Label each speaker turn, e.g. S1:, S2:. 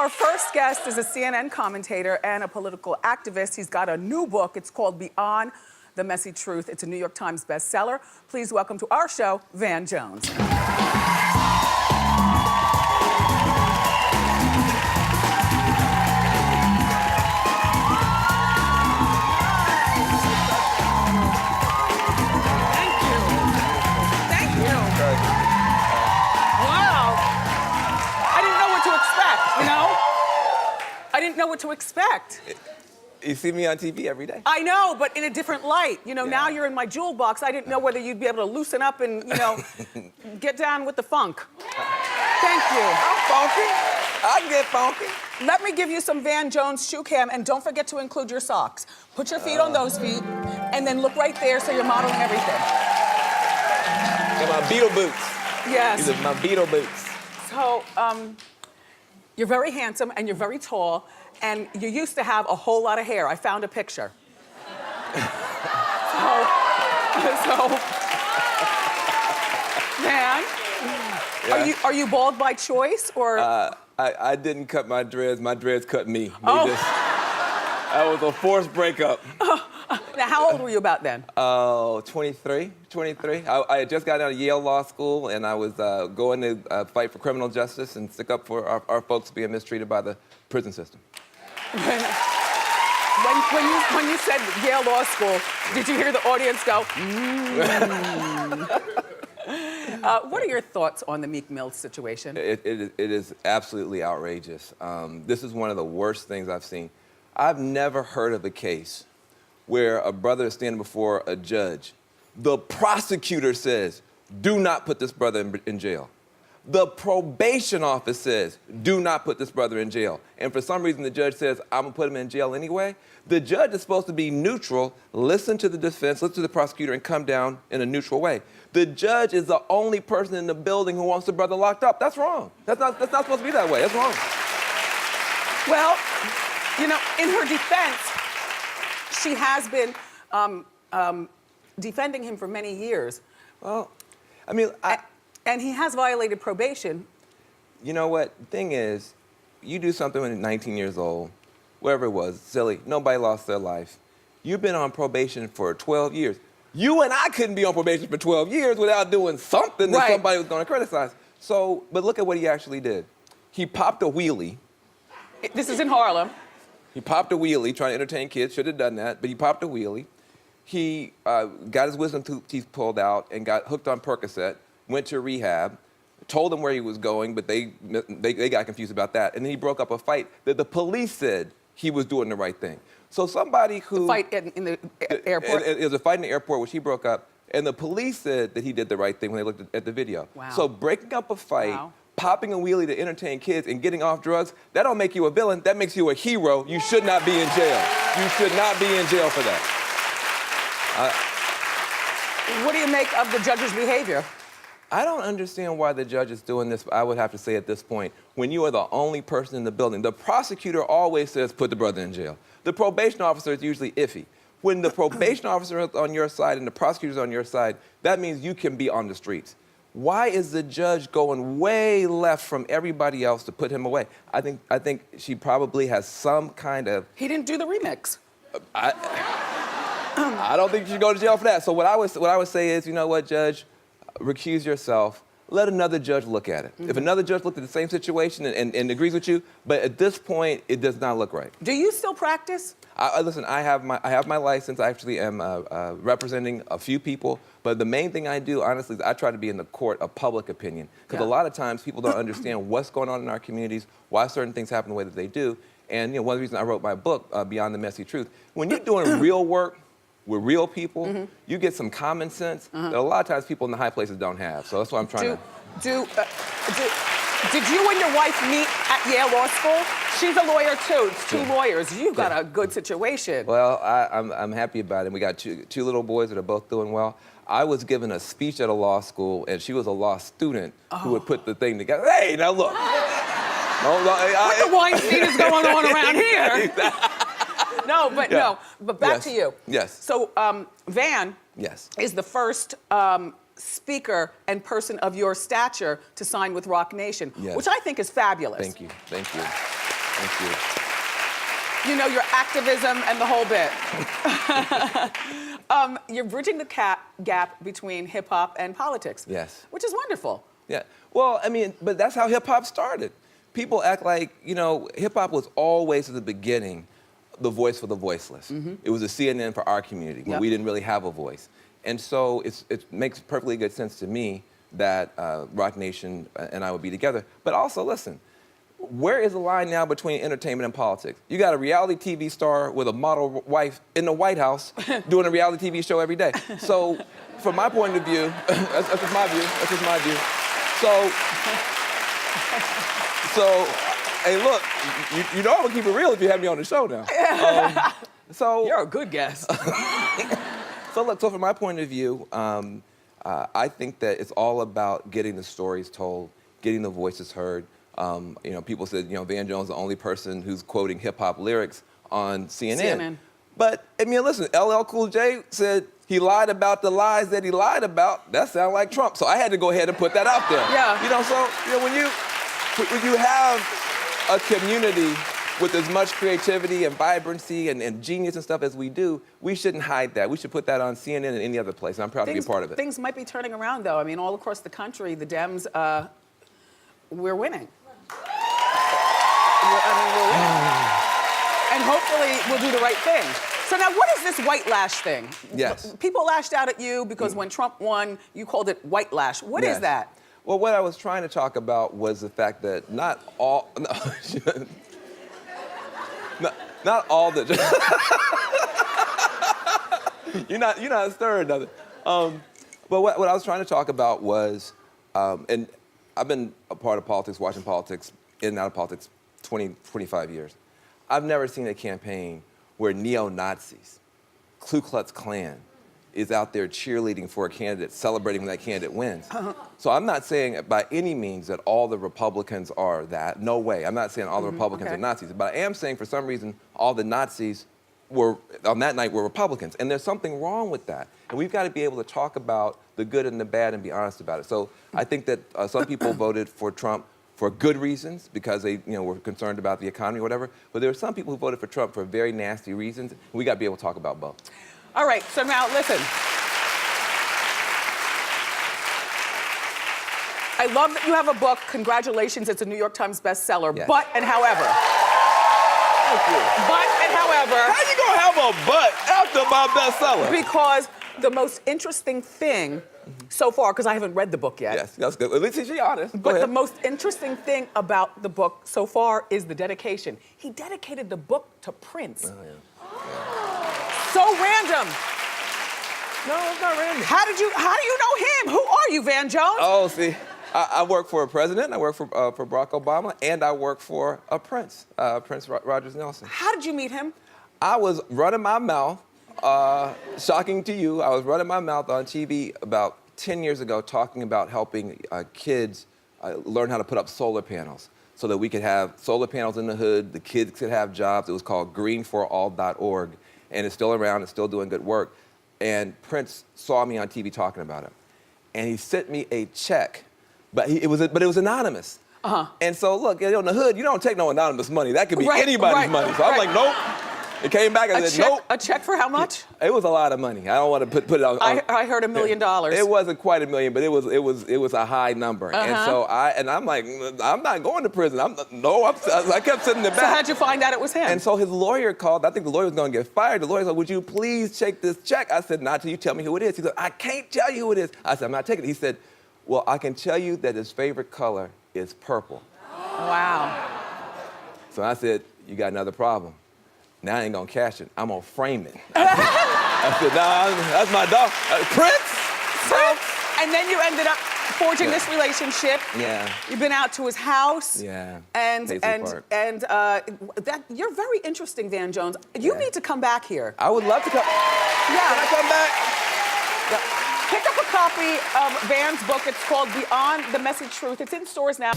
S1: Our first guest is a CNN commentator and a political activist. He's got a new book. It's called Beyond the Messy Truth. It's a New York Times bestseller. Please welcome to our show, Van Jones. I didn't know what to expect.
S2: You see me on TV every day.
S1: I know, but in a different light. You know, now you're in my jewel box. I didn't know whether you'd be able to loosen up and, you know, get down with the funk. Thank you.
S2: I'm funky. I can get funky.
S1: Let me give you some Van Jones shoe cam, and don't forget to include your socks. Put your feet on those feet, and then look right there so you're modeling everything.
S2: Got my Beatle boots.
S1: Yes.
S2: These are my Beatle boots.
S1: So, you're very handsome and you're very tall, and you used to have a whole lot of hair. I found a picture. Van,
S2: Yeah.
S1: are you bald by choice or?
S2: I didn't cut my dreads. My dreads cut me. That was a forced breakup.
S1: Now, how old were you about then?
S2: 23. I had just got out of Yale Law School, and I was going to fight for criminal justice and stick up for our folks being mistreated by the prison system.
S1: When you said Yale Law School, did you hear the audience go, what are your thoughts on the Meek Mill situation?
S2: It is absolutely outrageous. This is one of the worst things I've seen. I've never heard of a case where a brother is standing before a judge. The prosecutor says, do not put this brother in jail. The probation office says, do not put this brother in jail. And for some reason, the judge says, I'm gonna put him in jail anyway. The judge is supposed to be neutral, listen to the defense, listen to the prosecutor, and come down in a neutral way. The judge is the only person in the building who wants the brother locked up. That's wrong. That's not supposed to be that way. That's wrong.
S1: Well, you know, in her defense, she has been defending him for many years.
S2: Well, I mean,
S1: and he has violated probation.
S2: You know what? The thing is, you do something when you're 19 years old, whatever it was, silly, nobody lost their life. You've been on probation for 12 years. You and I couldn't be on probation for 12 years without doing something that somebody was going to criticize. So, but look at what he actually did. He popped a wheelie.
S1: This is in Harlem.
S2: He popped a wheelie, trying to entertain kids, should have done that, but he popped a wheelie. He got his wisdom teeth pulled out and got hooked on Percocet, went to rehab, told them where he was going, but they got confused about that. And then he broke up a fight that the police said he was doing the right thing. So somebody who...
S1: The fight in the airport?
S2: It was a fight in the airport, which he broke up, and the police said that he did the right thing when they looked at the video.
S1: Wow.
S2: So breaking up a fight, popping a wheelie to entertain kids, and getting off drugs, that don't make you a villain, that makes you a hero. You should not be in jail. You should not be in jail for that.
S1: What do you make of the judge's behavior?
S2: I don't understand why the judge is doing this, I would have to say at this point, when you are the only person in the building. The prosecutor always says, put the brother in jail. The probation officer is usually iffy. When the probation officer is on your side and the prosecutor is on your side, that means you can be on the streets. Why is the judge going way left from everybody else to put him away? I think she probably has some kind of...
S1: He didn't do the remix.
S2: I don't think you should go to jail for that. So what I would say is, you know what, Judge? Recuse yourself. Let another judge look at it. If another judge looked at the same situation and agrees with you, but at this point, it does not look right.
S1: Do you still practice?
S2: Listen, I have my license. I actually am representing a few people, but the main thing I do, honestly, is I try to be in the court of public opinion. Because a lot of times people don't understand what's going on in our communities, why certain things happen the way that they do. And you know, one of the reasons I wrote my book, Beyond the Messy Truth, when you're doing real work with real people, you get some common sense that a lot of times people in the high places don't have. So that's what I'm trying to...
S1: Did you and your wife meet at Yale Law School? She's a lawyer too. It's two lawyers. You've got a good situation.
S2: Well, I'm happy about it. We got two little boys that are both doing well. I was given a speech at a law school, and she was a law student who would put the thing together. Hey, now look.
S1: What the Weinstein is going on around here? No, but back to you.
S2: Yes.
S1: So Van is the first speaker and person of your stature to sign with Rock Nation, which I think is fabulous.
S2: Thank you. Thank you.
S1: You know, your activism and the whole bit. You're bridging the gap between hip hop and politics.
S2: Yes.
S1: Which is wonderful.
S2: Yeah. Well, I mean, but that's how hip hop started. People act like, you know, hip hop was always at the beginning the voice for the voiceless. It was a CNN for our community when we didn't really have a voice. And so it makes perfectly good sense to me that Rock Nation and I would be together. But also, listen, where is the line now between entertainment and politics? You got a reality TV star with a model wife in the White House doing a reality TV show every day. So, from my point of view, that's just my view. That's just my view. So, hey, look, you know I'm gonna keep it real if you have me on the show now.
S1: You're a good guest.
S2: So from my point of view, I think that it's all about getting the stories told, getting the voices heard. You know, people said, you know, Van Jones is the only person who's quoting hip hop lyrics on CNN. But I mean, listen, LL Cool J said he lied about the lies that he lied about. That sounds like Trump. So I had to go ahead and put that out there.
S1: Yeah.
S2: You know, so you know, when you have a community with as much creativity and vibrancy and genius and stuff as we do, we shouldn't hide that. We should put that on CNN and any other place. And I'm proud to be a part of it.
S1: Things might be turning around, though. I mean, all across the country, the Dems, we're winning. We're winning. And hopefully we'll do the right thing. So now, what is this white lash thing?
S2: Yes.
S1: People lashed out at you because when Trump won, you called it white lash. What is that?
S2: Well, what I was trying to talk about was the fact that not all the you're not stirring nothing. But what I was trying to talk about was, and I've been a part of politics, watching politics, in and out of politics, 25 years. I've never seen a campaign where neo-Nazis, Ku Klux Klan, is out there cheerleading for a candidate, celebrating when that candidate wins. So I'm not saying by any means that all the Republicans are that. No way. I'm not saying all the Republicans are Nazis. But I am saying for some reason all the Nazis were, on that night, were Republicans. And there's something wrong with that. And we've got to be able to talk about the good and the bad and be honest about it. So I think that some people voted for Trump for good reasons, because they were concerned about the economy or whatever. But there were some people who voted for Trump for very nasty reasons. And we got to be able to talk about both.
S1: All right, so now listen. I love that you have a book. Congratulations, it's a New York Times bestseller.
S2: Yes.
S1: But and however.
S2: Thank you.
S1: But and however.
S2: How you gonna have a but after my bestseller?
S1: Because the most interesting thing so far, because I haven't read the book yet.
S2: Yes, that's good. At least she's honest.
S1: But the most interesting thing about the book so far is the dedication. He dedicated the book to Prince.
S2: Oh, yeah.
S1: So random.
S2: No, it's not random.
S1: How do you know him? Who are you, Van Jones?
S2: Oh, see, I work for a president, I work for Barack Obama, and I work for a Prince, Prince Rogers Nelson.
S1: How did you meet him?
S2: I was running my mouth, shocking to you, I was running my mouth on TV about 10 years ago talking about helping kids learn how to put up solar panels so that we could have solar panels in the hood, the kids could have jobs. It was called greenforall.org, and it's still around, it's still doing good work. And Prince saw me on TV talking about it, and he sent me a check, but it was anonymous. And so look, in the hood, you don't take no anonymous money. That could be anybody's money. So I'm like, nope. It came back and said, nope.
S1: A check for how much?
S2: It was a lot of money. I don't want to put it on.
S1: I heard $1 million.
S2: It wasn't quite $1 million, but it was a high number. And so I'm like, I'm not going to prison. I kept sitting in the back.
S1: So how'd you find out it was him?
S2: And so his lawyer called. I think the lawyer was going to get fired. The lawyer said, would you please take this check? I said, not till you tell me who it is. He said, I can't tell you who it is. I said, I'm not taking it. He said, well, I can tell you that his favorite color is purple.
S1: Wow.
S2: So I said, you got another problem. Now I ain't gonna cash it. I'm gonna frame it. I said, nah, that's my dog. Prince?
S1: And then you ended up forging this relationship.
S2: Yeah.
S1: You've been out to his house.
S2: Yeah.
S1: And you're very interesting, Van Jones. You need to come back here.
S2: I would love to come.
S1: Yeah.
S2: Can I come back?
S1: Yeah. Pick up a copy of Van's book. It's called Beyond the Messy Truth. It's in stores now.